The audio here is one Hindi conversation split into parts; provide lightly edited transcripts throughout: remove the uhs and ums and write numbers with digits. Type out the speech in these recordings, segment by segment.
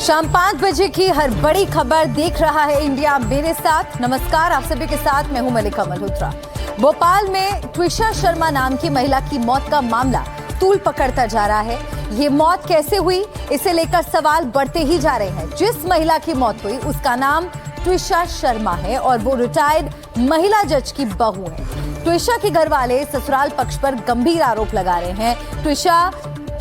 शाम 5 बजे की हर बड़ी खबर देख रहा है इंडिया मेरे साथ। नमस्कार, आप सभी के साथ मैं हूं मलिका मल्होत्रा। भोपाल में ट्विशा शर्मा नाम की महिला की मौत का मामला तूल पकड़ता जा रहा है। ये मौत कैसे हुई, इसे लेकर सवाल बढ़ते ही जा रहे हैं। जिस महिला की मौत हुई उसका नाम ट्विशा शर्मा है और वो रिटायर्ड महिला जज की बहू है। ट्विशा के घर वाले ससुराल पक्ष पर गंभीर आरोप लगा रहे हैं। ट्विशा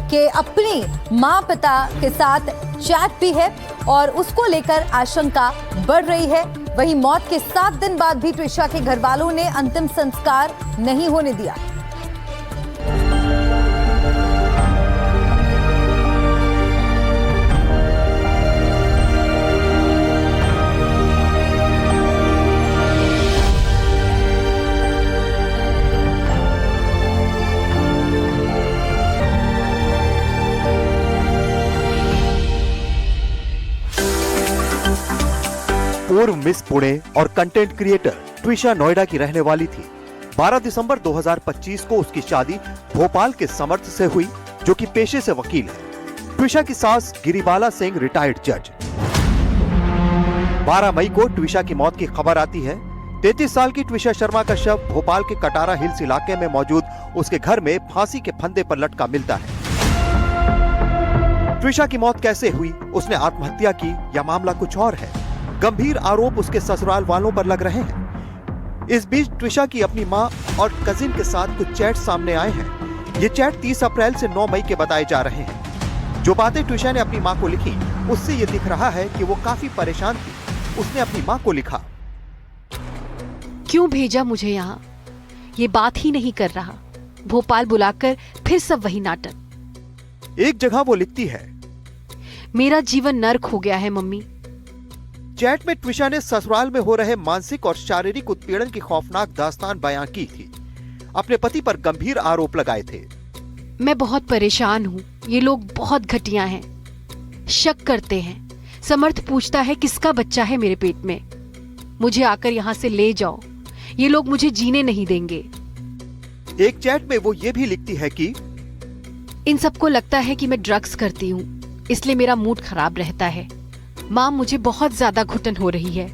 के अपनी मां पिता के साथ चैट भी है और उसको लेकर आशंका बढ़ रही है। वहीं मौत के 7 दिन बाद भी ट्विशा के घर वालों ने अंतिम संस्कार नहीं होने दिया। पूर्व मिस पुणे और कंटेंट क्रिएटर ट्विशा नोएडा की रहने वाली थी। 12 दिसंबर 2025 को उसकी शादी भोपाल के समर्थ से हुई, जो कि पेशे से वकील है। ट्विशा की सास गिरिबाला सिंह रिटायर्ड जज। 12 मई को ट्विशा की मौत की खबर आती है। 33 साल की ट्विशा शर्मा का शव भोपाल के कटारा हिल्स इलाके में मौजूद उसके घर में फांसी के फंदे पर लटका मिलता है। ट्विशा की मौत कैसे हुई, उसने आत्महत्या की या मामला कुछ और है? गंभीर आरोप उसके ससुराल वालों पर लग रहे हैं। इस बीच ट्विशा की अपनी मां और कजिन के साथ कुछ चैट सामने आए हैं। ये चैट 30 अप्रैल से 9 मई के बताए जा रहे हैं। जो बातें ट्विशा ने अपनी मां को लिखी, उससे ये दिख रहा है कि वो काफी परेशान थी। उसने अपनी मां को लिखा, क्यों भेजा मुझे यहाँ? ये बात ही नहीं कर रहा। भोपाल बुलाकर फिर सब वही नाटक। एक जगह वो लिखती है, मेरा जीवन नर्क हो गया है मम्मी। चैट में ट्विशा ने ससुराल में हो रहे मानसिक और शारीरिक उत्पीड़न की खौफनाक दास्तान बयां की थी। अपने पति पर गंभीर आरोप लगाए थे। मैं बहुत परेशान हूँ। ये लोग बहुत घटिया हैं। शक करते हैं। समर्थ पूछता है किसका बच्चा है मेरे पेट में। मुझे आकर यहाँ से ले जाओ। ये लोग मुझे जीने नहीं देंगे। एक चैट में वो ये भी लिखती है कि इन सबको लगता है कि मैं ड्रग्स करती हूँ, इसलिए मेरा मूड खराब रहता है। माँ, मुझे बहुत ज्यादा घुटन हो रही है।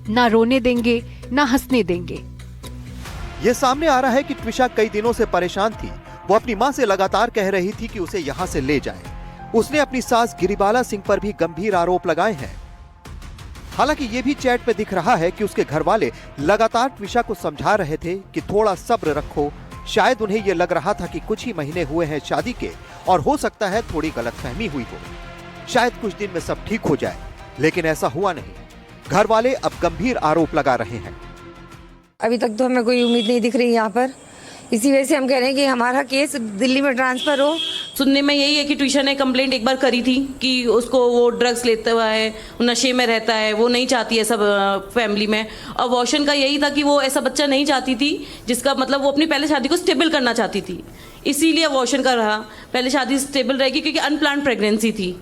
ना रोने देंगे ना हंसने देंगे। ये सामने आ रहा है कि ट्विशा कई दिनों से परेशान थी। वो अपनी मां से लगातार कह रही थी कि उसे यहां से ले जाएं। उसने अपनी सास गिरिबाला सिंह पर भी गंभीर आरोप लगाए हैं। हालांकि ये भी चैट में दिख रहा है कि उसके घर वाले लगातार ट्विशा को समझा रहे थे कि थोड़ा सब्र रखो। शायद उन्हें यह लग रहा था कि कुछ ही महीने हुए हैं शादी के और हो सकता है थोड़ी गलतफहमी हुई हो। शायद कुछ दिन में सब ठीक हो जाए, लेकिन ऐसा हुआ नहीं। घर वाले अब गंभीर आरोप लगा रहे हैं। अभी तक तो हमें कोई उम्मीद नहीं दिख रही यहाँ पर। इसी वजह से हम कह रहे हैं कि हमारा केस दिल्ली में ट्रांसफर हो। सुनने में यही है कि ट्विशा ने कंप्लेंट एक बार करी थी कि उसको वो ड्रग्स लेता हुआ है, नशे में रहता है, वो नहीं चाहती है सब फैमिली में। और वॉशन का यही था कि वो ऐसा बच्चा नहीं चाहती थी, जिसका मतलब वो अपनी पहले शादी को स्टेबल करना चाहती थी। इसीलिए वॉशन का रहा। पहले शादी स्टेबल रहेगी क्योंकि अनप्लान्ड प्रेगनेंसी थी।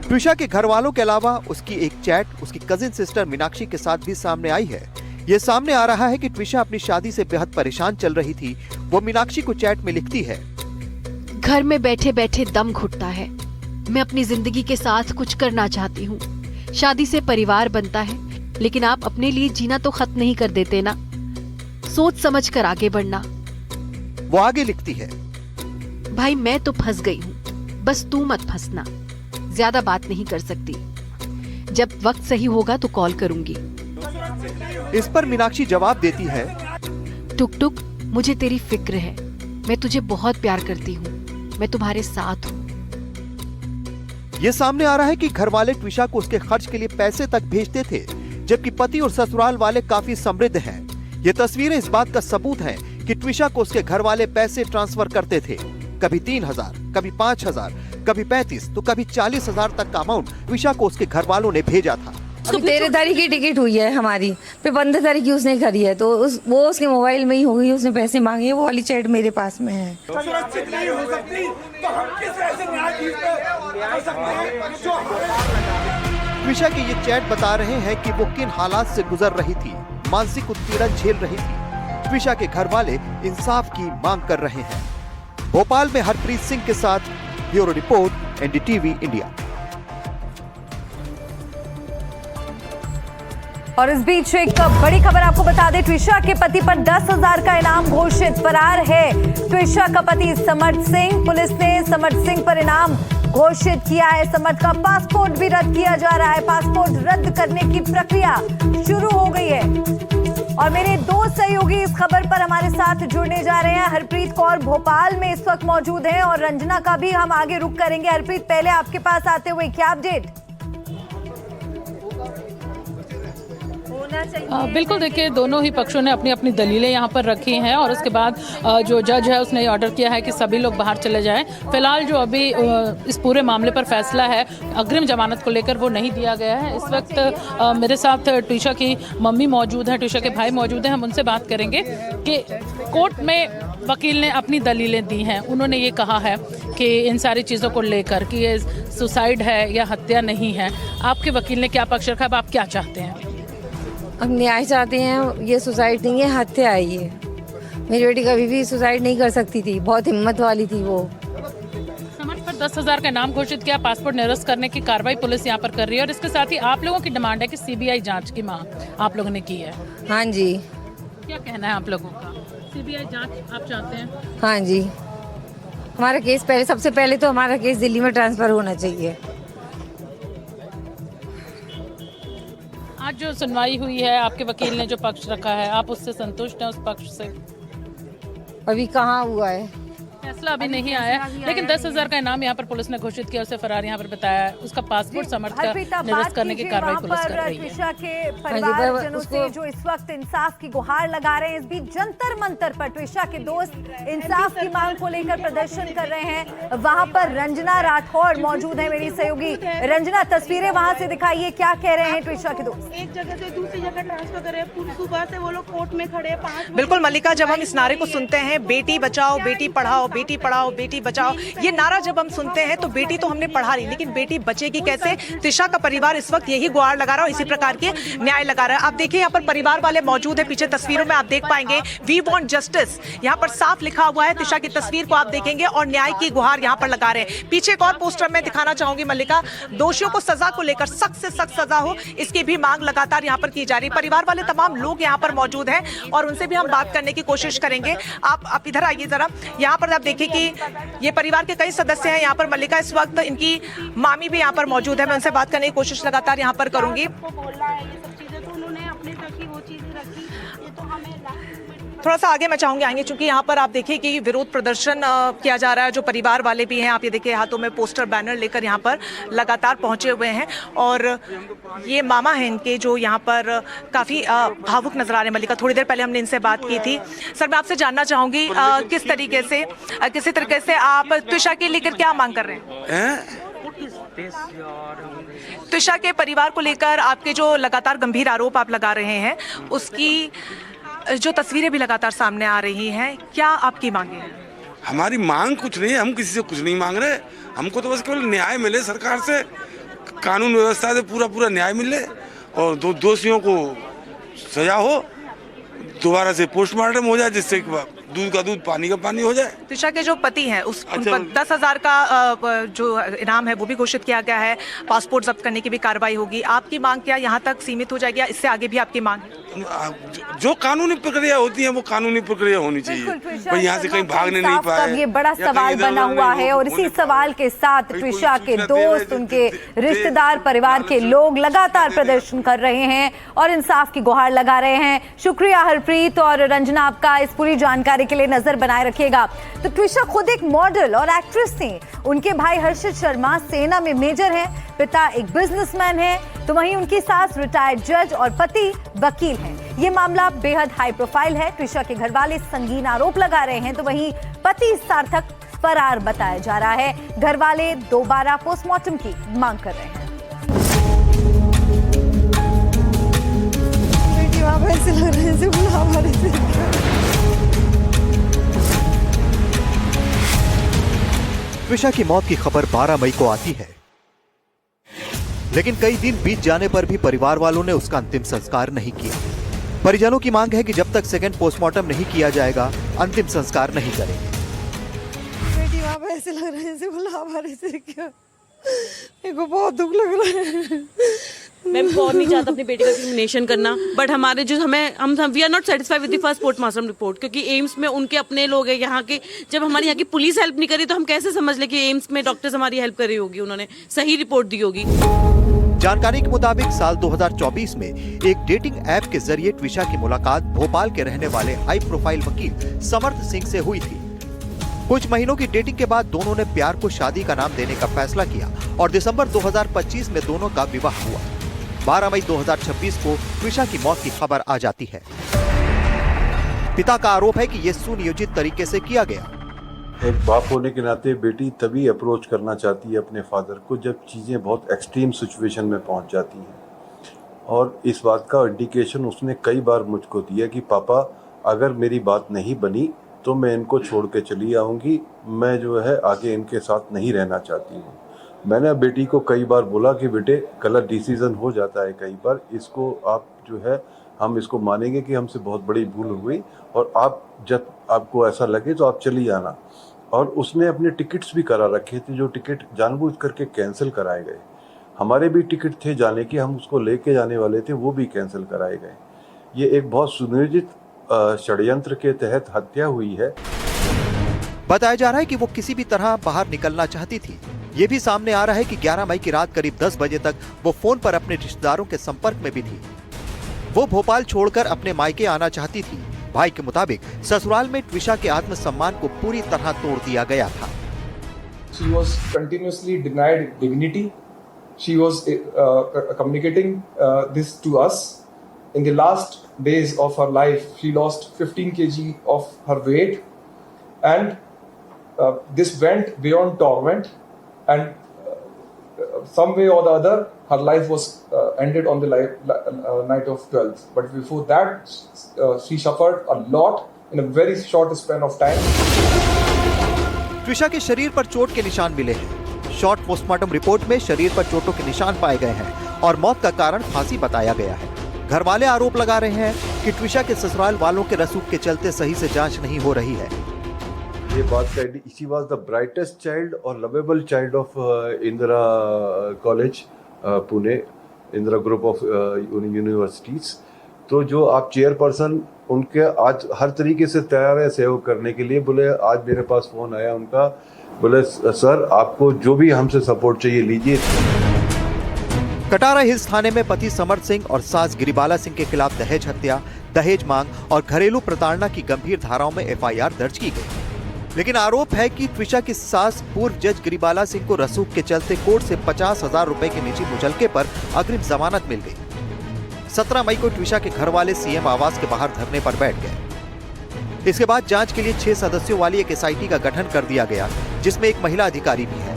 ट्विशा के घर वालों के अलावा उसकी एक चैट उसकी कजिन सिस्टर मीनाक्षी के साथ भी सामने आई है। ये सामने आ रहा है कि ट्विशा अपनी शादी से बेहद परेशान चल रही थी। वो मीनाक्षी को चैट में लिखती है, घर में बैठे बैठे दम घुटता है। मैं अपनी जिंदगी के साथ कुछ करना चाहती हूँ। शादी से परिवार बनता है, लेकिन आप अपने लिए जीना तो खत्म नहीं कर देते ना। सोच समझ कर आगे बढ़ना। वो आगे लिखती है, भाई मैं तो फंस गई हूँ, बस तू मत फंसना। ज्यादा बात नहीं कर सकती। जब वक्त सही होगा तो कॉल करूंगी। इस पर मीनाक्षी जवाब देती है, टुक टुक, मुझे तेरी फिक्र है। मैं तुझे बहुत प्यार करती हूँ। मैं तुम्हारे साथ हूँ। ये सामने आ रहा है कि घर वाले ट्विशा को उसके खर्च के लिए पैसे तक भेजते थे, जबकि पति और ससुराल वाले काफी समृद्ध हैं। ये तस्वीरें इस बात का सबूत हैं कि ट्विशा को उसके घर वाले पैसे ट्रांसफर करते थे। कभी 3,000, कभी 5,000, कभी 35 तो कभी 40,000 तक का अमाउंट ट्विशा को उसके घर वालों ने भेजा था। अभी 13 तारीख की टिकट हुई है हमारी, फिर 15 तारीख की उसने करी है, तो वो उसके मोबाइल में ही हो गई, उसने पैसे मांगे, वो वाली चैट मेरे पास में है। सुरक्षित नहीं हो सकती तो हम किस तरह से न्यायाधीश पे हो सकते हैं जो ट्विशा के ये चैट बता रहे हैं कि वो किन हालात से गुजर रही थी, मानसिक उत्पीड़न झेल रही थी। ट्विशा के घर वाले इंसाफ की मांग कर रहे हैं। भोपाल में हरप्रीत सिंह के साथ ब्यूरो रिपोर्ट, एनडीटीवी इंडिया। और इस बीच एक बड़ी खबर आपको बता दें, ट्विशा के पति पर 10,000 का इनाम घोषित। फरार है ट्विशा का पति समर्थ सिंह। पुलिस ने समर्थ सिंह पर इनाम घोषित किया है। समर्थ का पासपोर्ट भी रद्द किया जा रहा है। पासपोर्ट रद्द करने की प्रक्रिया शुरू हो गई है। और मेरे दो सहयोगी इस खबर पर हमारे साथ जुड़ने जा रहे हैं। हरप्रीत कौर भोपाल में इस वक्त मौजूद हैं और रंजना का भी हम आगे रुख करेंगे। हरप्रीत, पहले आपके पास आते हुए क्या अपडेट? बिल्कुल, देखिए दोनों ही पक्षों ने अपनी अपनी दलीलें यहाँ पर रखी हैं और उसके बाद जो जज है उसने ऑर्डर किया है कि सभी लोग बाहर चले जाएं। फिलहाल जो अभी इस पूरे मामले पर फैसला है अग्रिम जमानत को लेकर वो नहीं दिया गया है। इस वक्त मेरे साथ ट्विशा की मम्मी मौजूद है, ट्विशा के भाई मौजूद हैं। हम उनसे बात करेंगे कि कोर्ट में वकील ने अपनी दलीलें दी हैं। उन्होंने ये कहा है कि इन सारी चीज़ों को लेकर कि ये सुसाइड है या हत्या नहीं है। आपके वकील ने क्या पक्ष रखा, अब आप क्या चाहते हैं? हम न्याय चाहते हैं, ये सुसाइड नहीं है, हत्या है ये। मेरी बेटी कभी भी सुसाइड नहीं कर सकती थी, बहुत हिम्मत वाली थी वो। समर्थ पर 10,000 का इनाम घोषित किया, पासपोर्ट निरस्त करने की कार्रवाई पुलिस यहाँ पर कर रही है और इसके साथ ही आप लोगों की डिमांड है कि सीबीआई जांच की मांग आप लोगों ने की है। हाँ जी। क्या कहना है आप लोगों का? सीबीआई जांच आप चाहते हैं? हाँ जी, हमारा केस सबसे पहले तो हमारा केस दिल्ली में ट्रांसफर होना चाहिए। आज जो सुनवाई हुई है, आपके वकील ने जो पक्ष रखा है, आप उससे संतुष्ट हैं? उस पक्ष से अभी कहाँ हुआ है फैसला, अभी नहीं आया, लेकिन 10,000 का इनाम यहाँ पर पुलिस ने घोषित किया। उसे फरार यहाँ पर बताया, उसका पासपोर्ट समर्थ का निरस्त करने की कार्रवाई पुलिस कर रही है। ट्विशा के परिवारजनों से जो इस वक्त इंसाफ की गुहार लगा रहे हैं, इस बीच जंतर मंतर पर ट्विशा के दोस्त इंसाफ की मांग को लेकर प्रदर्शन कर रहे हैं। वहां पर रंजना राठौड़ मौजूद है, मेरी सहयोगी। रंजना, तस्वीरें वहां से दिखाइए, क्या कह रहे हैं ट्विशा के दोस्त? एक जगह से दूसरी जगह ट्रांसफर करे, सुबह से वो लोग कोर्ट में खड़े 5 बिल्कुल मल्लिका, जब हम इस नारे को सुनते हैं, बेटी बचाओ बेटी पढ़ाओ, बेटी पढ़ाओ बेटी बचाओ, ये नारा जब हम सुनते हैं तो बेटी तो हमने पढ़ा ली, लेकिन बेटी बचेगी कैसे? ट्विशा का परिवार इस वक्त यही गुहार लगा रहा है, इसी प्रकार के न्याय लगा रहा है। आप देखिए यहाँ पर परिवार वाले मौजूद है, पीछे तस्वीरों में आप देख पाएंगे वी वांट जस्टिस, यहाँ पर साफ लिखा हुआ है। ट्विशा की तस्वीर को आप देखेंगे और न्याय की गुहार यहाँ पर लगा रहे हैं। पीछे एक और पोस्टर में दिखाना चाहूंगी मल्लिका, दोषियों को सजा को लेकर सख्त से सख्त सजा हो, इसकी भी मांग लगातार यहाँ पर की जा रही है। परिवार वाले तमाम लोग यहाँ पर मौजूद हैं और उनसे भी हम बात करने की कोशिश करेंगे। आप इधर आइए जरा, यहाँ पर आप देखिए कि ये परिवार के कई सदस्य हैं यहाँ पर मल्लिका, इस वक्त इनकी मामी भी यहाँ पर मौजूद है। मैं उनसे बात करने की कोशिश लगातार यहाँ पर करूंगी। थोड़ा सा आगे मैं चाहूंगी आएंगे, क्योंकि यहाँ पर आप देखिए कि विरोध प्रदर्शन किया जा रहा है। जो परिवार वाले भी हैं, आप ये देखिए हाथों में पोस्टर बैनर लेकर यहाँ पर लगातार पहुंचे हुए हैं और ये मामा हैं इनके, जो यहाँ पर काफ़ी भावुक नजर आ रहे हैं। मल्लिका, थोड़ी देर पहले हमने इनसे बात की थी। सर, मैं आपसे जानना चाहूंगी किस तरीके से किसी तरीके से आप ट्विशा के लेकर क्या मांग कर रहे हैं? ट्विशा के परिवार को लेकर आपके जो लगातार गंभीर आरोप आप लगा रहे हैं, उसकी जो तस्वीरें भी लगातार सामने आ रही हैं, क्या आपकी मांगे हैं? हमारी मांग कुछ नहीं है, हम किसी से कुछ नहीं मांग रहे। हमको तो बस केवल न्याय मिले, सरकार से कानून व्यवस्था से पूरा न्याय मिले और दोषियों को सजा हो, दोबारा से पोस्टमार्टम हो जाए, जिससे दूध का दूध पानी का पानी हो जाए। ट्विशा के जो पति हैं उन पर 10,000 का जो इनाम है वो भी घोषित किया गया है। पासपोर्ट जब्त करने की भी कार्रवाई होगी। आपकी मांग क्या यहाँ तक सीमित हो जाएगी या इससे आगे भी आपकी मांग? जो कानूनी प्रक्रिया होती है वो कानूनी प्रक्रिया होनी चाहिए, पर यहाँ से कहीं भागने नहीं पाए। ये बड़ा सवाल बना हुआ है और इसी सवाल के साथ ट्विशा के दोस्त, उनके रिश्तेदार, परिवार के लोग लगातार प्रदर्शन कर रहे हैं और इंसाफ की गुहार लगा रहे हैं। शुक्रिया हरप्रीत और रंजना आपका इस पूरी जानकारी के लिए। नजर बनाए रखिएगा। तो ट्विशा खुद एक मॉडल और एक्ट्रेस थी। उनके भाई हर्षित शर्मा सेना में मेजर हैं, पिता एक बिजनेसमैन है, तो वहीं उनकी सास रिटायर्ड जज और पति वकील हैं। ये मामला बेहद हाई प्रोफाइल है। ट्विशा के घर वाले संगीन आरोप लगा रहे हैं, तो वहीं पति सार्थक फरार बताया जा रहा है। घर वाले दोबारा पोस्टमार्टम की मांग कर रहे हैं। ऐसे लग रहे हैं, बुलावा रहे थे। ट्विशा की मौत की खबर 12 मई को आती है, लेकिन कई दिन बीत जाने पर भी परिवार वालों ने उसका अंतिम संस्कार नहीं किया। परिजनों की मांग है कि जब तक सेकंड पोस्टमार्टम नहीं किया जाएगा, अंतिम संस्कार नहीं करेंगे। बेटी वहाँ ऐसे लग रहे हैं, बुलावा रहे थे क्या? मेरे को बहुत दुख लग रहा है। मैं बहुत नहीं चाहता अपनी बेटी का डिस्क्रिमिनेशन करना, बट हमारे जो हम we are not satisfied with the first postmortem report, क्योंकि एम्स में उनके अपने लोग हैं यहाँ के। जब हमारे यहाँ की पुलिस हेल्प नहीं करी तो हम कैसे समझ ले कि एम्स में डॉक्टर्स हमारी हेल्प कर रही होगी, उन्होंने सही रिपोर्ट दी होगी। जानकारी के मुताबिक साल 2024 में एक डेटिंग ऐप के जरिए ट्विशा की मुलाकात भोपाल के रहने वाले हाई प्रोफाइल वकील समर्थ सिंह से हुई थी। कुछ महीनों की डेटिंग के बाद दोनों ने प्यार को शादी का नाम देने का फैसला किया और दिसंबर 2025 में दोनों का विवाह हुआ। 12 मई 2026 को ट्विशा की मौत की खबर आ जाती है। पिता का आरोप है कि यह सुनियोजित तरीके से किया गया। एक बाप होने के नाते बेटी तभी अप्रोच करना चाहती है अपने फादर को जब चीज़ें बहुत एक्सट्रीम सिचुएशन में पहुंच जाती हैं, और इस बात का इंडिकेशन उसने कई बार मुझको दिया कि पापा अगर मेरी बात नहीं बनी तो मैं इनको छोड़ के चली आऊँगी, मैं जो है आगे इनके साथ नहीं रहना चाहती हूँ। मैंने बेटी को कई बार बोला कि बेटे गलत डिसीजन हो जाता है कई बार, इसको आप जो है हम इसको मानेंगे कि हमसे बहुत बड़ी भूल हुई और आप जब आपको ऐसा लगे तो आप चली आना। और उसने अपने टिकट्स भी करा रखे थे, जो टिकट जानबूझ करके कैंसिल कराए गए। हमारे भी टिकट थे जाने के, हम उसको लेके जाने वाले थे, वो भी कैंसिल कराए गए। ये एक बहुत सुनियोजित षड्यंत्र के तहत हत्या हुई है। बताया जा रहा है कि वो किसी भी तरह बाहर निकलना चाहती थी। ये भी सामने आ रहा है कि 11 मई की रात करीब 10 बजे तक वो फोन पर अपने रिश्तेदारों के संपर्क में भी थी। वो भोपाल छोड़कर अपने मायके आना चाहती थी। भाई के मुताबिक ससुराल में ट्विशा के आत्मसम्मान को पूरी तरह तोड़ दिया गया था। She was continuously denied dignity. She was communicating this to us. In the last days of her life, she lost 15 kg of her weight, and this went beyond torment. And some way or the other, her life was ended on the night of 12th. But before that, she suffered a lot in a very short span of time. Twisha के शरीर पर चोट के निशान मिले हैं। शॉर्ट पोस्टमार्टम रिपोर्ट में शरीर पर चोटों के निशान पाए गए हैं और मौत का कारण फांसी बताया गया है। घर वाले आरोप लगा रहे हैं कि ट्विशा के ससुराल वालों के रसूख के चलते सही से जांच नहीं हो रही है। ये बात कही, she was the brightest child और lovable child of Indira college Pune, Indira group of universities. तो जो आप चेयरपर्सन उनके आज हर तरीके से तैयार है सहयोग करने के लिए। बोले आज मेरे पास फोन आया उनका, बोले सर आपको जो भी हमसे सपोर्ट चाहिए लीजिए। कटारा हिल्स थाने में पति समर्थ सिंह और सास गिरिबाला सिंह के खिलाफ दहेज हत्या, दहेज मांग और घरेलू प्रताड़ना की गंभीर धाराओं में एफआईआर दर्ज की गई। लेकिन आरोप है कि ट्विशा की सास पूर्व जज गिरिबाला सिंह को रसूख के चलते कोर्ट से 50,000 रुपए के निजी मुचलके पर अग्रिम जमानत मिल गई। 17 मई को ट्विशा के घर वाले सीएम आवास के बाहर धरने पर बैठ गए। इसके बाद जांच के लिए 6 सदस्यों वाली एक एसआईटी का गठन कर दिया गया, जिसमें एक महिला अधिकारी भी है।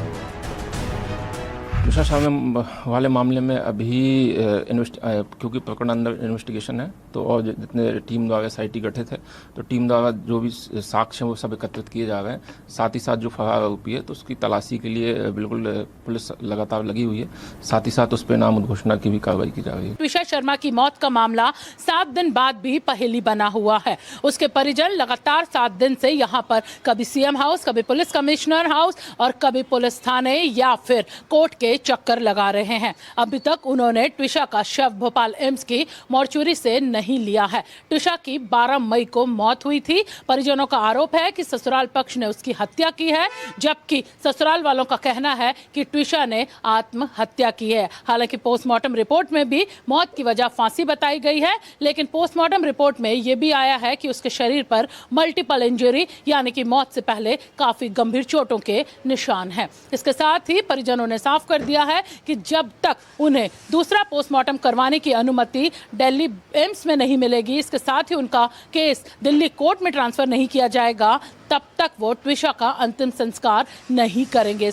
ट्विशा शर्मा वाले मामले में अभी क्योंकि प्रकरण अंदर इन्वेस्टिगेशन है, तो और जितने टीम द्वारा एसआईटी गठित है, तो टीम द्वारा जो भी साक्ष्य हैं वो सब एकत्रित किए जा रहे हैं। साथ ही साथ जो फरार आरोपी है तो उसकी तलाशी के लिए बिल्कुल पुलिस लगातार लगी हुई है। साथ ही साथ उस पर नाम उद्घोषणा की भी कार्रवाई की जा रही है। ट्विशा शर्मा की मौत का मामला 7 दिन बाद भी पहेली बना हुआ है। उसके परिजन लगातार 7 दिन से यहाँ पर कभी सीएम हाउस, कभी पुलिस कमिश्नर हाउस और कभी पुलिस थाने या फिर कोर्ट के चक्कर लगा रहे हैं। अभी तक उन्होंने ट्विशा का शव भोपाल एम्स की मॉर्चुरी से नहीं लिया है। ट्विशा की 12 मई को मौत हुई थी। परिजनों का आरोप है कि ससुराल पक्ष ने उसकी हत्या की है, जबकि ससुराल वालों का कहना है कि ट्विशा ने आत्महत्या की है। हालांकि पोस्टमार्टम रिपोर्ट में भी मौत की वजह फांसी बताई गई है, लेकिन पोस्टमार्टम रिपोर्ट में यह भी आया है कि उसके शरीर पर मल्टीपल इंजरी यानी कि मौत से पहले काफी गंभीर चोटों के निशान हैं। इसके साथ ही परिजनों ने साफ कर दिया है कि जब तक उन्हें दूसरा पोस्टमार्टम करवाने की अनुमति दिल्ली एम्स में नहीं मिलेगी, इसके साथ ही उनका केस दिल्ली कोर्ट में ट्रांसफर नहीं किया जाएगा, तब तक वो ट्विशा का अंतिम संस्कार नहीं करेंगे।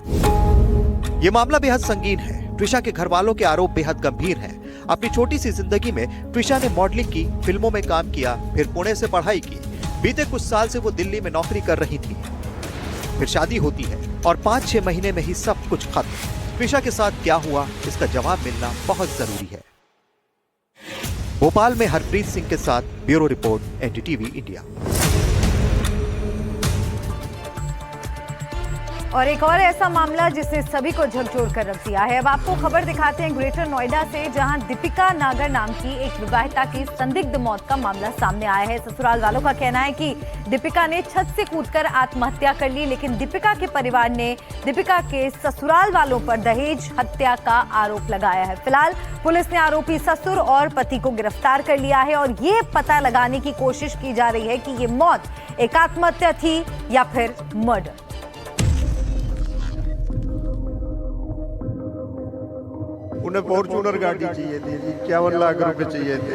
ये मामला बेहद संगीन है। ट्विशा के घर वालों के आरोप बेहद गंभीर हैं। अपनी छोटी सी जिंदगी में ट्विशा ने मॉडलिंग की, फिल्मों में काम किया, फिर पुणे से पढ़ाई की। बीते कुछ साल से वो दिल्ली में नौकरी कर रही थी। फिर शादी होती है और 5-6 महीने में ही सब कुछ खत्म। ट्विशा के साथ क्या हुआ, इसका जवाब मिलना बहुत जरूरी है। भोपाल में हरप्रीत सिंह के साथ ब्यूरो रिपोर्ट, एनडीटीवी इंडिया। और एक और ऐसा मामला जिसने सभी को झकझोर कर रख दिया है। अब आपको खबर दिखाते हैं ग्रेटर नोएडा से, जहां दीपिका नागर नाम की एक विवाहिता की संदिग्ध मौत का मामला सामने आया है। ससुराल वालों का कहना है कि दीपिका ने छत से कूदकर आत्महत्या कर ली, लेकिन दीपिका के परिवार ने दीपिका के ससुराल वालों पर दहेज हत्या का आरोप लगाया है। फिलहाल पुलिस ने आरोपी ससुर और पति को गिरफ्तार कर लिया है और ये पता लगाने की कोशिश की जा रही है कि ये मौत एक आत्महत्या थी या फिर मर्डर। उन्हें फॉर्च्यूनर गाड़ी चाहिए थी, 51 लाख रुपए चाहिए थे।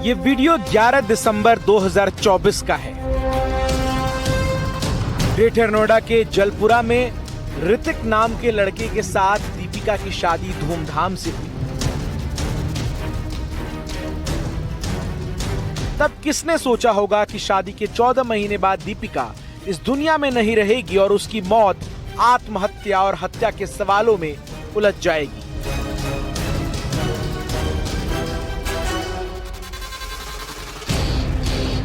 ये वीडियो 11 दिसंबर 2024 का है। ग्रेटर नोएडा के जलपुरा में ऋतिक नाम के लड़के के साथ दीपिका की शादी धूमधाम से हुई। तब किसने सोचा होगा कि शादी के 14 महीने बाद दीपिका इस दुनिया में नहीं रहेगी और उसकी मौत आत्महत्या और हत्या के सवालों में उलझ जाएगी।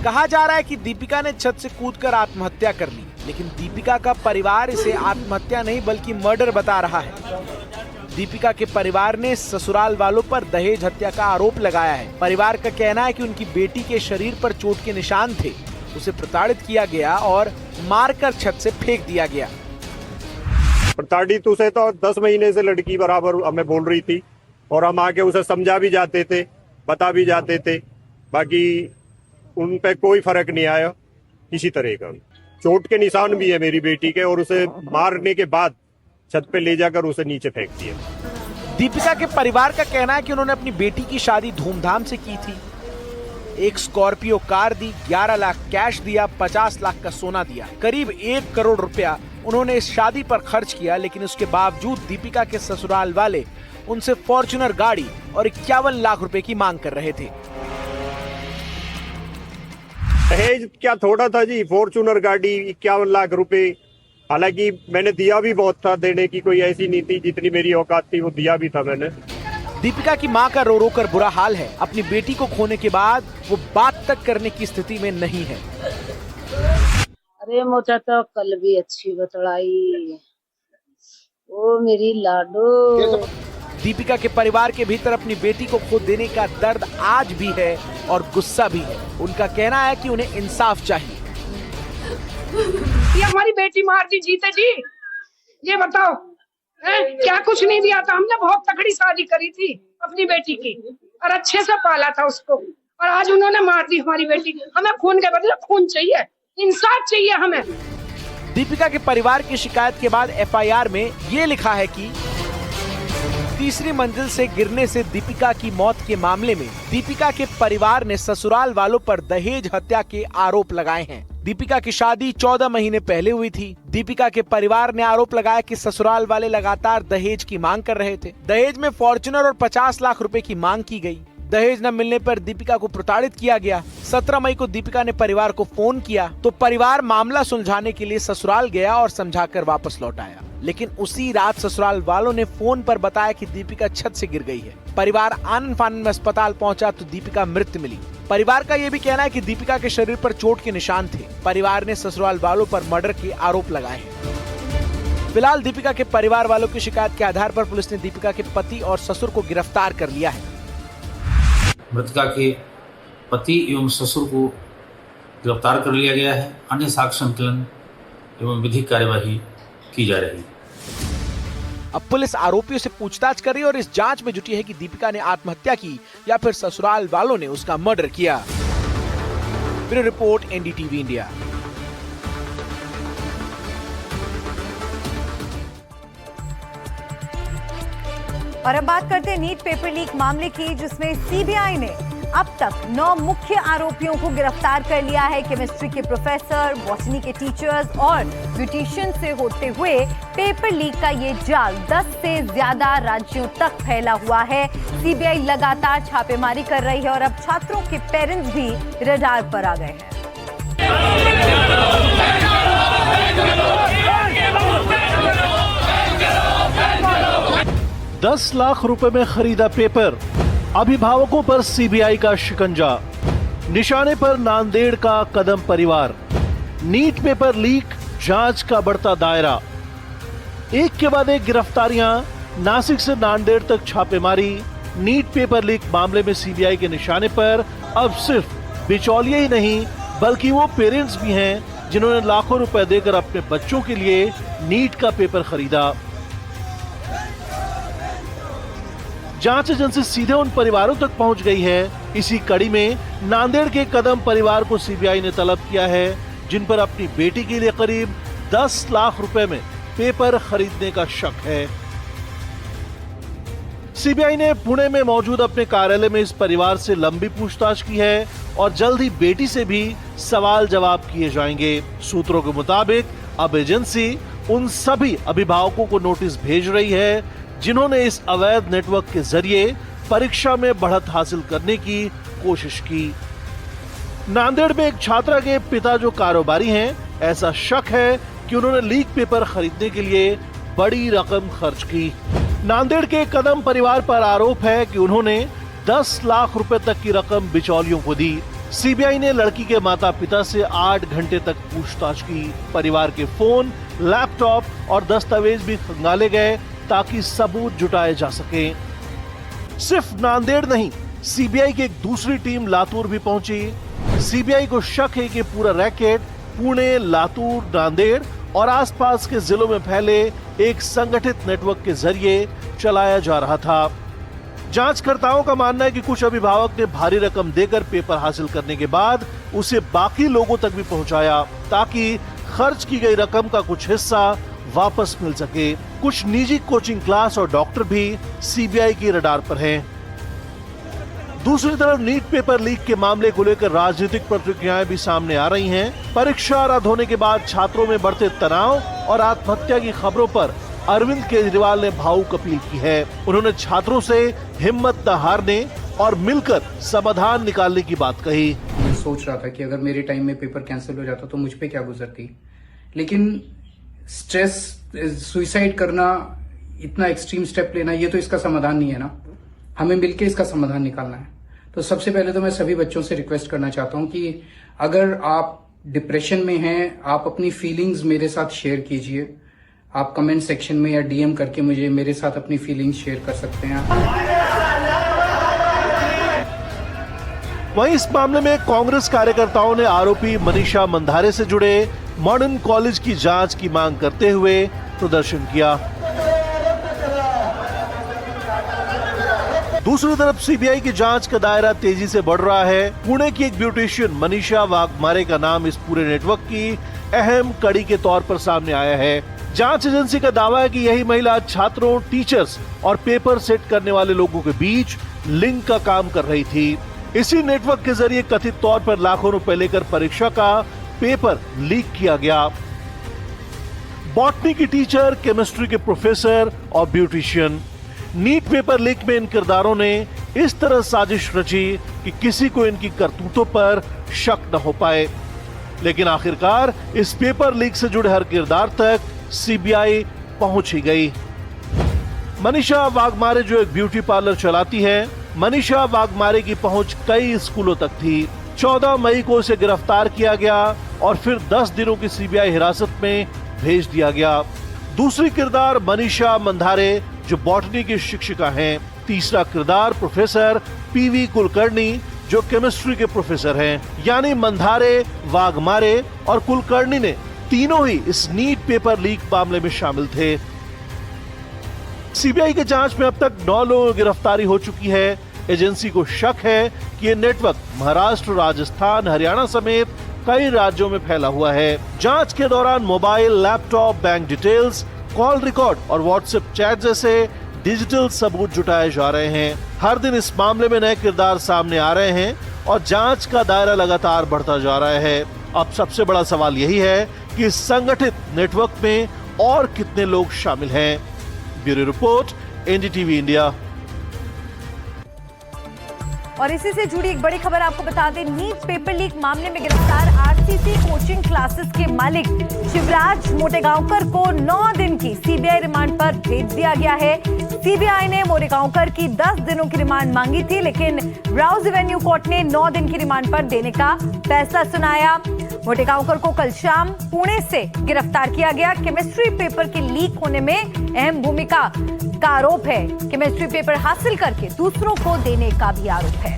कहा जा रहा है कि दीपिका ने छत से कूदकर आत्महत्या कर ली, लेकिन दीपिका का परिवार इसे आत्महत्या नहीं बल्कि मर्डर बता रहा है। दीपिका के परिवार ने ससुराल वालों पर दहेज हत्या का आरोप लगाया है। परिवार का कहना है कि उनकी बेटी के शरीर पर चोट के निशान थे, उसे प्रताड़ित किया गया और मारकर छत से फेंक दिया गया। प्रताड़ित उसे तो 10 महीने से लड़की बराबर हमें बोल रही थी और हम आके उसे समझा भी जाते थे, बता भी जाते थे, बाकी उन पे कोई फर्क नहीं आया किसी तरह का। चोट के निशान भी है मेरी बेटी के और उसे मारने के बाद छत पे ले जाकर उसे नीचे फेंक दिया। दीपिका के परिवार का कहना है कि उन्होंने अपनी बेटी की शादी धूमधाम से की थी। एक स्कॉर्पियो कार दी, 11 लाख कैश दिया, 50 लाख का सोना दिया, करीब 1 करोड़ रुपया उन्होंने इस शादी पर खर्च किया। लेकिन उसके बावजूद दीपिका के ससुराल वाले उनसे फॉर्च्यूनर गाड़ी और 51 लाख रुपए की मांग कर रहे थे। दहेज क्या थोड़ा था जी, फॉर्च्यूनर गाड़ी 51 लाख रुपए। हालांकि मैंने दिया भी बहुत था, देने की कोई ऐसी नहीं थी, जितनी मेरी औकात थी वो दिया भी था मैंने। दीपिका की मां का रो रो कर बुरा हाल है। अपनी बेटी को खोने के बाद वो बात तक करने की स्थिति में नहीं है। अरे मोचा तो कल भी अच्छी बतलाई, ओ मेरी लाडो। दीपिका के परिवार के भीतर अपनी बेटी को खो देने का दर्द आज भी है और गुस्सा भी है। उनका कहना है कि उन्हें इंसाफ चाहिए। ये हमारी बेटी मार दी जीते जी, ये बताओ क्या कुछ नहीं दिया था? हमने बहुत तगड़ी शादी करी थी अपनी बेटी की और अच्छे से पाला था उसको, और आज उन्होंने मार दी हमारी बेटी। हमें खून के बदले खून चाहिए, इंसाफ चाहिए हमें। दीपिका के परिवार की शिकायत के बाद एफआईआर में ये लिखा है कि तीसरी मंजिल से गिरने से दीपिका की मौत के मामले में दीपिका के परिवार ने ससुराल वालों पर दहेज हत्या के आरोप लगाए हैं। दीपिका की शादी 14 महीने पहले हुई थी। दीपिका के परिवार ने आरोप लगाया कि ससुराल वाले लगातार दहेज की मांग कर रहे थे। दहेज में फॉर्च्यूनर और 50 लाख रुपए की मांग की गई। दहेज न मिलने पर दीपिका को प्रताड़ित किया गया। 17 मई को दीपिका ने परिवार को फोन किया तो परिवार मामला सुलझाने के लिए ससुराल गया और समझाकर वापस लौट आया। लेकिन उसी रात ससुराल वालों ने फोन पर बताया कि दीपिका छत से गिर गई है। परिवार आनन फानन में अस्पताल पहुंचा तो दीपिका मृत मिली। परिवार का ये भी कहना है कि दीपिका के शरीर पर चोट के निशान थे। परिवार ने ससुराल वालों पर मर्डर के आरोप लगाए हैं। फिलहाल दीपिका के परिवार वालों की शिकायत के आधार पर पुलिस ने दीपिका के पति और ससुर को गिरफ्तार कर लिया है। मृतका के पति एवं ससुर को गिरफ्तार कर लिया गया है। अन्य साक्ष्य संकलन एवं विधिक कार्यवाही की जा रही है। अब पुलिस आरोपियों से पूछताछ कर रही है और इस जांच में जुटी है कि दीपिका ने आत्महत्या की या फिर ससुराल वालों ने उसका मर्डर किया। Bureau report NDTV India. और अब बात करते हैं नीट पेपर लीक मामले की, जिसमें सीबीआई ने अब तक 9 मुख्य आरोपियों को गिरफ्तार कर लिया है। केमिस्ट्री के प्रोफेसर, बॉटनी के टीचर्स और ब्यूटिशियन से होते हुए पेपर लीक का ये जाल 10 से ज्यादा राज्यों तक फैला हुआ है। सीबीआई लगातार छापेमारी कर रही है और अब छात्रों के पेरेंट्स भी रडार पर आ गए हैं। 10 लाख रुपए में खरीदा पेपर, अभिभावकों पर सीबीआई का शिकंजा, निशाने पर नांदेड़ का कदम परिवार, नीट पेपर लीक, जांच का बढ़ता दायरा, एक के बाद एक गिरफ्तारियां, नासिक से नांदेड़ तक छापेमारी। नीट पेपर लीक मामले में सीबीआई के निशाने पर अब सिर्फ बिचौलिए ही नहीं बल्कि वो पेरेंट्स भी हैं जिन्होंने लाखों रुपए देकर अपने बच्चों के लिए नीट का पेपर खरीदा। जांच एजेंसी सीधे उन परिवारों तक पहुंच गई है। इसी कड़ी में नांदेड़ के कदम परिवार को सीबीआई ने तलब किया है, जिन पर अपनी बेटी के लिए करीब 10 लाख रुपए में पेपर खरीदने का शक है। सीबीआई ने पुणे में मौजूद अपने कार्यालय में इस परिवार से लंबी पूछताछ की है और जल्द ही बेटी से भी सवाल जवाब किए जाएंगे। सूत्रों के मुताबिक अब एजेंसी उन सभी अभिभावकों को नोटिस भेज रही है जिन्होंने इस अवैध नेटवर्क के जरिए परीक्षा में बढ़त हासिल करने की कोशिश की। नांदेड़ में एक छात्रा के पिता जो कारोबारी हैं, ऐसा शक है कि उन्होंने लीक पेपर खरीदने के लिए बड़ी रकम खर्च की। नांदेड़ के कदम परिवार पर आरोप है कि उन्होंने 10 लाख रुपए तक की रकम बिचौलियों को दी। सीबीआई ने लड़की के माता पिता से 8 घंटे तक पूछताछ की। परिवार के फोन, लैपटॉप और दस्तावेज भी खंगाले गए ताकि सबूत जुटाए जा सके। सिर्फ नांदेड़ नहीं, सीबीआई की एक दूसरी टीम लातूर भी पहुंची। सीबीआई को शक है कि पूरा रैकेट पुणे, लातूर, नांदेड़ और आसपास के जिलों में फैले एक संगठित नेटवर्क के जरिए चलाया जा रहा था। जांचकर्ताओं का मानना है कि कुछ अभिभावक ने भारी रकम देकर पेपर हासिल करने के बाद उसे बाकी लोगों तक भी पहुंचाया ताकि खर्च की गई रकम का कुछ हिस्सा वापस मिल सके। कुछ निजी कोचिंग क्लास और डॉक्टर भी सीबीआई की रडार पर हैं। दूसरी तरफ नीट पेपर लीक के मामले को लेकर राजनीतिक प्रतिक्रियाएं भी सामने आ रही हैं। परीक्षा रद्द होने के बाद छात्रों में बढ़ते तनाव और आत्महत्या की खबरों पर अरविंद केजरीवाल ने भावुक अपील की है। उन्होंने छात्रों से हिम्मत न हारने और मिलकर समाधान निकालने की बात कही। मैं सोच रहा था कि अगर मेरे टाइम में पेपर कैंसिल हो जाता तो मुझ पे क्या गुजरती, लेकिन स्ट्रेस, सुसाइड करना, इतना एक्सट्रीम स्टेप लेना, ये तो इसका समाधान नहीं है ना। हमें मिलके इसका समाधान निकालना है। तो सबसे पहले तो मैं सभी बच्चों से रिक्वेस्ट करना चाहता हूं कि अगर आप डिप्रेशन में हैं, आप अपनी फीलिंग्स मेरे साथ शेयर कीजिए। आप कमेंट सेक्शन में या डीएम करके मुझे मेरे साथ अपनी फीलिंग्स शेयर कर सकते हैं। वहीं इस मामले में कांग्रेस कार्यकर्ताओं ने आरोपी मनीषा मंधारे से जुड़े मॉडर्न कॉलेज की जांच की मांग करते हुए प्रदर्शन किया। दूसरी तरफ सीबीआई की जांच का दायरा तेजी से बढ़ रहा है। पुणे की एक ब्यूटिशियन मनीषा वाघमारे का नाम इस पूरे नेटवर्क की अहम कड़ी के तौर पर सामने आया है। जांच एजेंसी का दावा है कि यही महिला छात्रों, टीचर्स और पेपर सेट करने वाले लोगों के बीच लिंक का काम कर रही थी। इसी नेटवर्क के जरिए कथित तौर पर लाखों रुपए लेकर परीक्षा का पेपर लीक किया गया। बॉटनी की टीचर, केमिस्ट्री के प्रोफेसर और ब्यूटिशियन। नीट पेपर लीक में इन किरदारों ने इस तरह साजिश रची कि किसी को इनकी करतूतों पर शक न हो पाए। लेकिन आखिरकार इस पेपर लीक से जुड़े हर किरदार तक सीबीआई पहुंच ही गई। मनीषा वाघमारे जो एक ब्यूटी पार्लर चलाती है, मनीषा वाघमारे की पहुंच कई स्कूलों तक थी। 14 मई को उसे गिरफ्तार किया गया और फिर 10 दिनों की सीबीआई हिरासत में भेज दिया गया। दूसरी किरदार मनीषा मंधारे जो बॉटनी की शिक्षिका हैं। तीसरा किरदार प्रोफेसर पीवी कुलकर्णी जो केमिस्ट्री के प्रोफेसर हैं। यानी मंधारे, वाघमारे और कुलकर्णी ने तीनों ही इस नीट पेपर लीक मामले में शामिल थे। सीबीआई की जांच में अब तक 9 लोगों की गिरफ्तारी हो चुकी है। एजेंसी को शक है कि ये नेटवर्क महाराष्ट्र, राजस्थान, हरियाणा समेत कई राज्यों में फैला हुआ है। जांच के दौरान mobile, laptop, bank details, call record और व्हाट्सएप चैट जैसे डिजिटल सबूत जुटाए जा रहे हैं। हर दिन इस मामले में नए किरदार सामने आ रहे हैं और जांच का दायरा लगातार बढ़ता जा रहा है। अब सबसे बड़ा सवाल यही है कि इस संगठित नेटवर्क में और कितने लोग शामिल हैं। Bureau report, NDTV India. और इसी से जुड़ी एक बड़ी खबर आपको बता दें, नीट पेपर लीक मामले में गिरफ्तार आरसीसी कोचिंग क्लासेस के मालिक शिवराज मोटेगांवकर को 9 दिन की सीबीआई रिमांड पर भेज दिया गया है। सीबीआई ने मोटेगांवकर की 10 दिनों की रिमांड मांगी थी, लेकिन राउज एवेन्यू कोर्ट ने 9 दिन की रिमांड पर देने का फैसला सुनाया। मोटेगांवकर को कल शाम पुणे से गिरफ्तार किया गया। केमिस्ट्री पेपर के लीक होने में अहम भूमिका का आरोप है। केमिस्ट्री पेपर हासिल करके दूसरों को देने का भी आरोप है।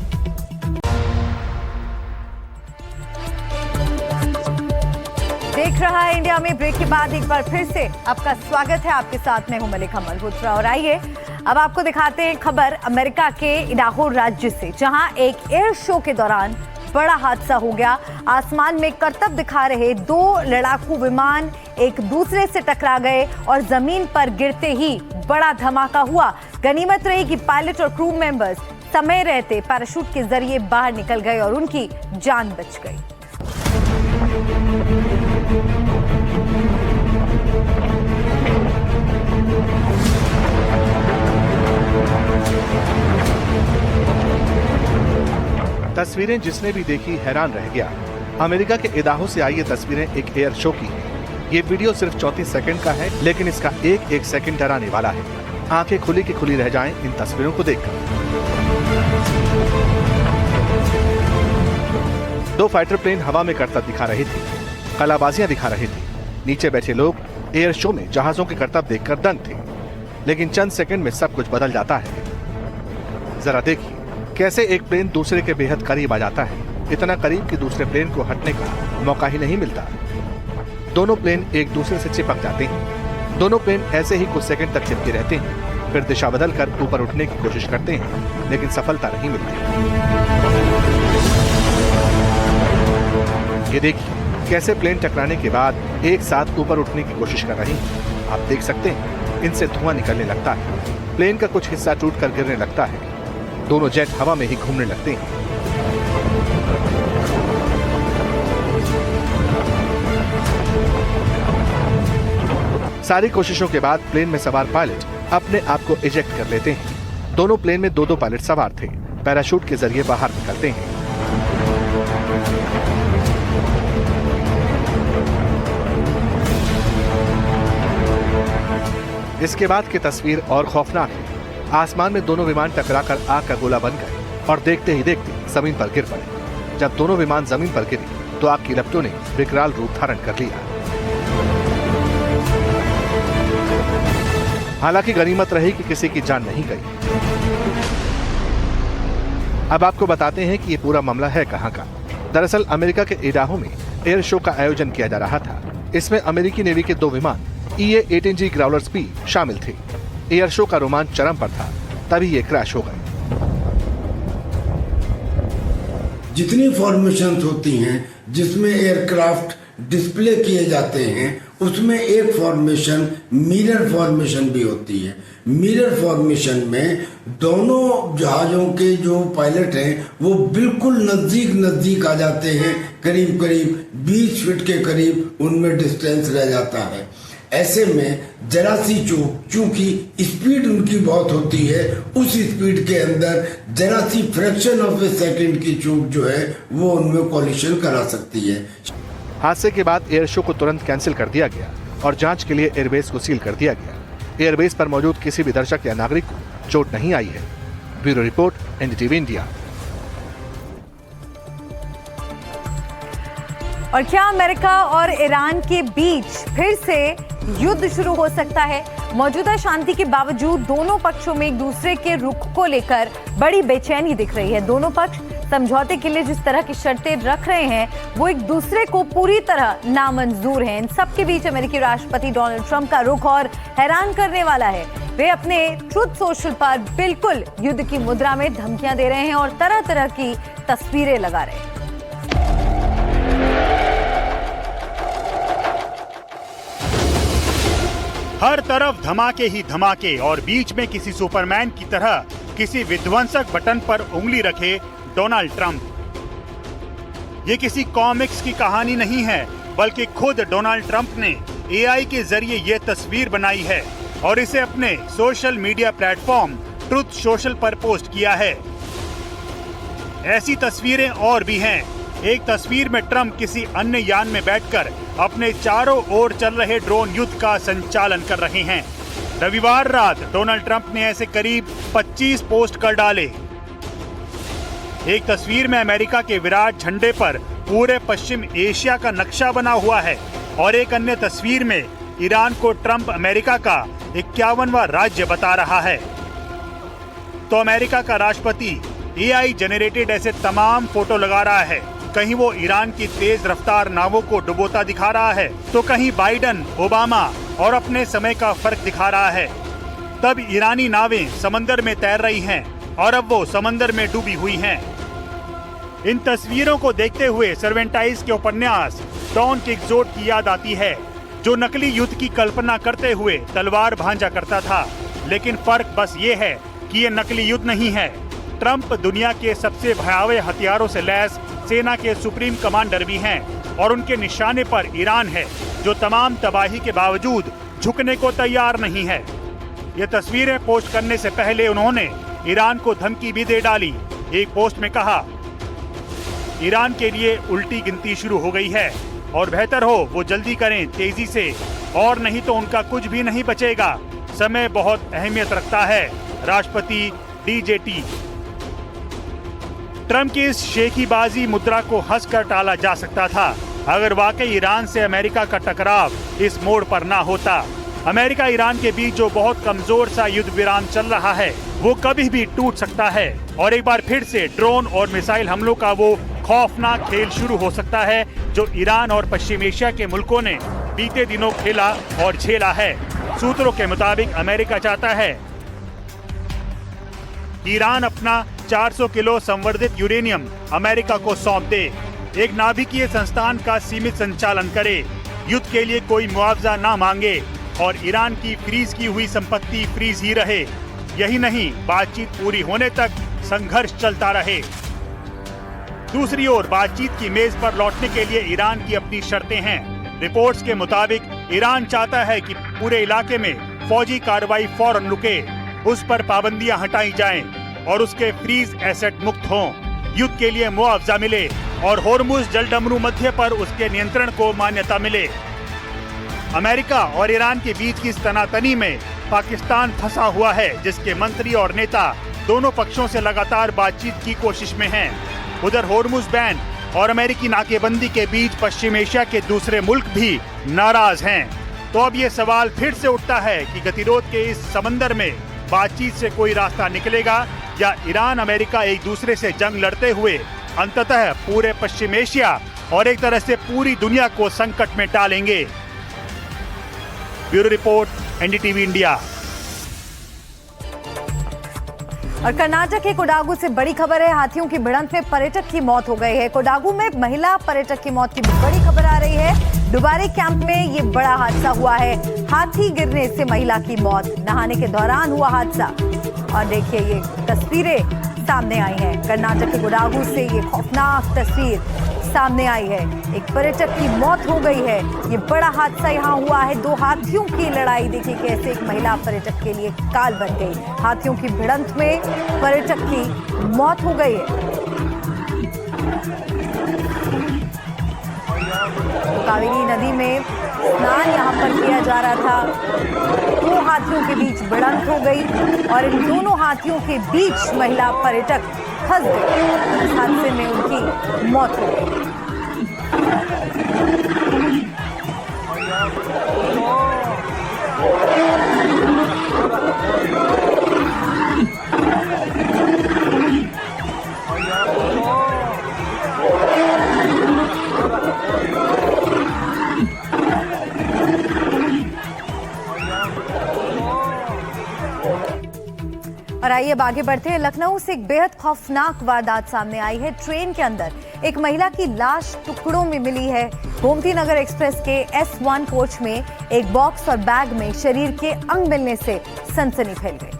देख रहा है इंडिया में। ब्रेक के बाद एक बार फिर से आपका स्वागत है। आपके साथ मैं हूं मलिका मल्होत्रा और आइए अब आपको दिखाते हैं खबर अमेरिका के इडाहो राज्य से, जहां एक एयर शो के दौरान बड़ा हादसा हो गया। आसमान में करतब दिखा रहे 2 लड़ाकू विमान एक दूसरे से टकरा गए और जमीन पर गिरते ही बड़ा धमाका हुआ। गनीमत रही कि पायलट और क्रू मेंबर्स समय रहते पैराशूट के जरिए बाहर निकल गए और उनकी जान बच गई। तस्वीरें जिसने भी देखी हैरान रह गया। अमेरिका के इडाहो से आई ये तस्वीरें एक एयर शो की है। ये वीडियो सिर्फ 34 सेकंड का है, लेकिन इसका एक एक सेकंड डराने वाला है। आंखें खुली की खुली रह जाएं इन तस्वीरों को देखकर। 2 फाइटर प्लेन हवा में करतब दिखा रही थी, कलाबाजियां दिखा रहे थे। नीचे बैठे लोग एयर शो में जहाजों के करतब देखकर दंग थे, लेकिन चंद सेकंड में सब कुछ बदल जाता है। जरा देखिए कैसे एक प्लेन दूसरे के बेहद करीब आ जाता है, इतना करीब कि दूसरे प्लेन को हटने का मौका ही नहीं मिलता। दोनों प्लेन एक दूसरे से चिपक जाते हैं। दोनों प्लेन ऐसे ही कुछ सेकंड तक चिपके रहते हैं, फिर दिशा बदलकर ऊपर उठने की कोशिश करते हैं, लेकिन सफलता नहीं मिलती। ये देखिए कैसे प्लेन टकराने के बाद एक साथ ऊपर उठने की कोशिश कर रही हैं। आप देख सकते हैं इनसे धुआं निकलने लगता है, प्लेन का कुछ हिस्सा टूटकर गिरने लगता है। दोनों जेट हवा में ही घूमने लगते हैं। सारी कोशिशों के बाद प्लेन में सवार पायलट अपने आप को इजेक्ट कर लेते हैं। दोनों प्लेन में 2-2 पायलट सवार थे, पैराशूट के जरिए बाहर निकलते हैं। इसके बाद की तस्वीर और खौफनाक है। आसमान में दोनों विमान टकराकर आग का गोला बन गए और देखते ही देखते जमीन पर गिर पड़े। जब दोनों विमान जमीन पर गिरे तो आग की लपटों ने विकराल रूप धारण कर लिया। हालांकि गनीमत रही कि किसी की जान नहीं गई। अब आपको बताते हैं कि ये पूरा मामला है कहां का। दरअसल अमेरिका के इडाहो में एयर शो का आयोजन किया जा रहा था। इसमें अमेरिकी नेवी के 2 विमान EA-18G ग्राउलर्स भी शामिल थे। एयर शो का रोमांच चरम पर था, तभी ये क्रैश हो गए। जितनी फॉर्मेशंस होती हैं जिसमें एयरक्राफ्ट डिस्प्ले किए जाते हैं, उसमें एक फॉर्मेशन मिरर फॉर्मेशन भी होती है। मिरर फॉर्मेशन में दोनों जहाजों के जो पायलट हैं वो बिल्कुल नजदीक आ जाते हैं, करीब 20 फीट के करीब उनमें डिस्टेंस रह जाता है। ऐसे में जरा सी चूक, चूंकि स्पीड उनकी बहुत होती है, उस स्पीड के अंदर जरा सी फ्रैक्शन ऑफ ए सेकंड की चूक जो है वो उनमें कॉलिशन करा सकती है। हादसे के बाद एयर शो को तुरंत कैंसिल कर दिया गया और जांच के लिए एयरबेस को सील कर दिया गया। एयरबेस पर मौजूद किसी भी दर्शक या नागरिक को चोट नहीं आई है। Bureau report, NDTV India. और क्या अमेरिका और ईरान के बीच फिर से युद्ध शुरू हो सकता है? मौजूदा शांति के बावजूद दोनों पक्षों में एक दूसरे के रुख को लेकर बड़ी बेचैनी दिख रही है। दोनों पक्ष समझौते के लिए जिस तरह की शर्तें रख रहे हैं वो एक दूसरे को पूरी तरह नामंजूर हैं। इन सबके बीच अमेरिकी राष्ट्रपति डोनाल्ड ट्रंप का रुख और हैरान करने वाला है। वे अपने ट्रुथ सोशल पर बिल्कुल युद्ध की मुद्रा में धमकियां दे रहे हैं और तरह तरह की तस्वीरें लगा रहे हैं। हर तरफ धमाके ही धमाके और बीच में किसी सुपरमैन की तरह किसी विध्वंसक बटन पर उंगली रखे डोनाल्ड ट्रंप। ये किसी कॉमिक्स की कहानी नहीं है, बल्कि खुद डोनाल्ड ट्रंप ने एआई के जरिए ये तस्वीर बनाई है और इसे अपने social media platform truth social पर पोस्ट किया है। ऐसी तस्वीरें और भी हैं। एक तस्वीर में ट्रंप किसी अन्य यान में बैठकर अपने चारों ओर चल रहे ड्रोन युद्ध का संचालन कर रहे हैं। रविवार रात डोनाल्ड ट्रंप ने ऐसे करीब 25 पोस्ट कर डाले। एक तस्वीर में अमेरिका के विराट झंडे पर पूरे पश्चिम एशिया का नक्शा बना हुआ है और एक अन्य तस्वीर में ईरान को ट्रंप अमेरिका का 51वां राज्य बता रहा है। तो अमेरिका का राष्ट्रपति एआई जनरेटेड ऐसे तमाम फोटो लगा रहा है। कहीं वो ईरान की तेज रफ्तार नावों को डुबोता दिखा रहा है तो कहीं बाइडन, ओबामा और अपने समय का फर्क दिखा रहा है। तब ईरानी नावें समंदर में तैर रही हैं और अब वो समंदर में डूबी हुई हैं। इन तस्वीरों को देखते हुए सर्वेंटाइज के उपन्यास डॉन किक्सोट की याद आती है, जो नकली युद्ध की कल्पना करते हुए तलवार भांजा करता था। लेकिन फर्क बस ये है कि ये नकली युद्ध नहीं है। ट्रंप दुनिया के सबसे भयावह हथियारों से लैस सेना के सुप्रीम कमांडर भी हैं और उनके निशाने पर ईरान है, जो तमाम तबाही के बावजूद झुकने को तैयार नहीं है। ये तस्वीरें पोस्ट करने से पहले उन्होंने ईरान को धमकी भी दे डाली। एक पोस्ट में कहा, ईरान के लिए उल्टी गिनती शुरू हो गई है और बेहतर हो वो जल्दी करें तेजी से, और नहीं तो उनका कुछ भी नहीं बचेगा। समय बहुत अहमियत रखता है। राष्ट्रपति डीजेटी। ट्रंप की इस शेखीबाजी मुद्रा को हंसकर टाला जा सकता था अगर वाकई ईरान से अमेरिका का टकराव इस मोड़ पर ना होता। अमेरिका ईरान के बीच जो बहुत कमजोर सा युद्ध विराम चल रहा है वो कभी भी टूट सकता है और एक बार फिर से ड्रोन और मिसाइल हमलों का वो खौफनाक खेल शुरू हो सकता है जो ईरान और पश्चिम एशिया के मुल्कों ने बीते दिनों खेला और झेला है। सूत्रों के मुताबिक अमेरिका चाहता है कि ईरान अपना 400 किलो संवर्धित यूरेनियम अमेरिका को सौंप दे, एक नाभिकीय संस्थान का सीमित संचालन करे, युद्ध के लिए कोई मुआवजा ना मांगे और ईरान की फ्रीज की हुई संपत्ति फ्रीज ही रहे। यही नहीं, बातचीत पूरी होने तक संघर्ष चलता रहे। दूसरी ओर बातचीत की मेज पर लौटने के लिए ईरान की अपनी शर्तें हैं। रिपोर्ट्स के मुताबिक ईरान चाहता है कि पूरे इलाके में फौजी कार्रवाई फौरन रुके, उस पर पाबंदियां हटाई जाएं और उसके फ्रीज एसेट मुक्त हों, युद्ध के लिए मुआवजा मिले और होर्मुज जलडमरू मध्य पर उसके नियंत्रण को मान्यता मिले। अमेरिका और ईरान के बीच की इस तनातनी में पाकिस्तान फंसा हुआ है, जिसके मंत्री और नेता दोनों पक्षों से लगातार बातचीत की कोशिश में हैं। उधर होर्मुज बैन और अमेरिकी नाकेबंदी के बीच पश्चिम एशिया के दूसरे मुल्क भी नाराज हैं। तो अब ये सवाल फिर से उठता है कि गतिरोध के इस समंदर में बातचीत से कोई रास्ता निकलेगा या ईरान अमेरिका एक दूसरे से जंग लड़ते हुए अंततः पूरे पश्चिम एशिया और एक तरह से पूरी दुनिया को संकट में डालेंगे। Bureau report, NDTV India. और कर्नाटक के कोडागू से बड़ी खबर है। हाथियों की भिड़ंत में पर्यटक की मौत हो गई है। कोडागू में महिला पर्यटक की मौत की बड़ी खबर आ रही है। दुबारे कैंप में ये बड़ा हादसा हुआ है। हाथी गिरने से महिला की मौत, नहाने के दौरान हुआ हादसा। और देखिए ये तस्वीरें सामने आई हैं। कर्नाटक के कोडागू से ये खौफनाक तस्वीर सामने आई है। एक पर्यटक की मौत हो गई है। ये बड़ा हादसा यहाँ हुआ है। दो हाथियों की लड़ाई, देखिए कैसे एक महिला पर्यटक के लिए काल बन गई। हाथियों की भिड़ंत में पर्यटक की मौत हो गई है। कावेरी नदी में स्नान यहाँ पर किया जा रहा था। दो हाथियों के बीच भिड़ंत हो गई और इन दोनों हाथियों के बीच महिला पर्यटक फंस गई। इस हादसे में उनकी मौत हो गई। और आइए अब आगे बढ़ते हैं। लखनऊ से एक बेहद खौफनाक वारदात सामने आई है। ट्रेन के अंदर एक महिला की लाश टुकड़ों में मिली है। गोमती नगर एक्सप्रेस के S1 कोच में एक बॉक्स और बैग में शरीर के अंग मिलने से सनसनी फैल गई।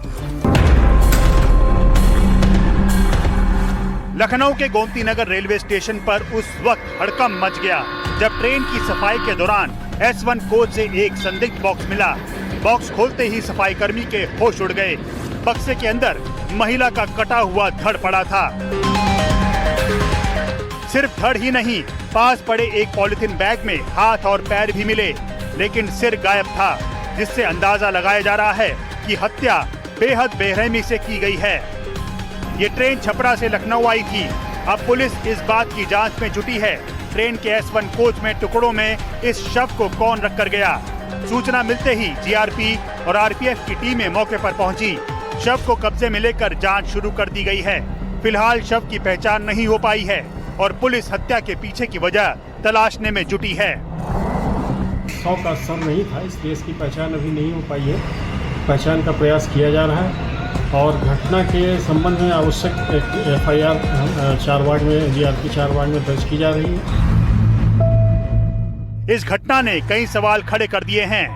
लखनऊ के गोमती नगर रेलवे स्टेशन पर उस वक्त हड़कंप मच गया जब ट्रेन की सफाई के दौरान S1 कोच से एक संदिग्ध बॉक्स मिला। बॉक्स खोलते ही सफाई कर्मी के होश उड़ गए। बक्से के अंदर महिला का कटा हुआ धड़ पड़ा था। सिर्फ धड़ ही नहीं, पास पड़े एक पॉलिथीन बैग में हाथ और पैर भी मिले, लेकिन सिर गायब था, जिससे अंदाजा लगाया जा रहा है कि हत्या बेहद बेरहमी से की गई है। ये ट्रेन छपरा से लखनऊ आई थी। अब पुलिस इस बात की जांच में जुटी है। ट्रेन के S1 कोच में टुकड़ों में इस शव को कौन रखकर गया। सूचना मिलते ही जीआरपी और आरपीएफ की टीमें मौके पर पहुंची। शव को कब्जे में लेकर जांच शुरू कर दी गई है। फिलहाल शव की पहचान नहीं हो पाई है और पुलिस हत्या के पीछे की वजह तलाशने में जुटी है। शव का सर नहीं था, इसलिए इसकी पहचान अभी नहीं हो पाई है। पहचान का प्रयास किया जा रहा है और घटना के संबंध में आवश्यक FIR 4 वार्ड में जीआरपी 4 वार्ड में दर्ज की जा रही है। इस घटना ने कई सवाल खड़े कर दिए हैं।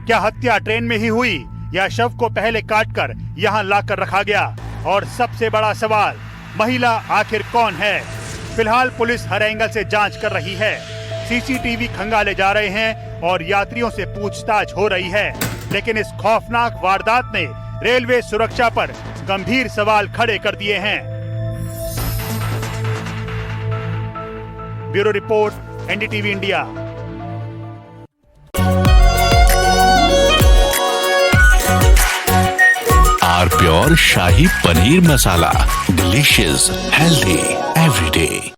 क्या हत्या ट्रेन में ही हुई या शव को पहले काटकर यहां लाकर रखा गया? और सबसे बड़ा सवाल, महिला आखिर कौन है? फिलहाल पुलिस हर एंगल से जांच कर रही है। सीसीटीवी खंगाले जा रहे हैं और यात्रियों से पूछताछ हो रही है। लेकिन इस खौफनाक वारदात ने रेलवे सुरक्षा पर गंभीर सवाल खड़े कर दिए हैं। Bureau report, NDTV India. Pure shahi paneer masala, delicious, healthy everyday.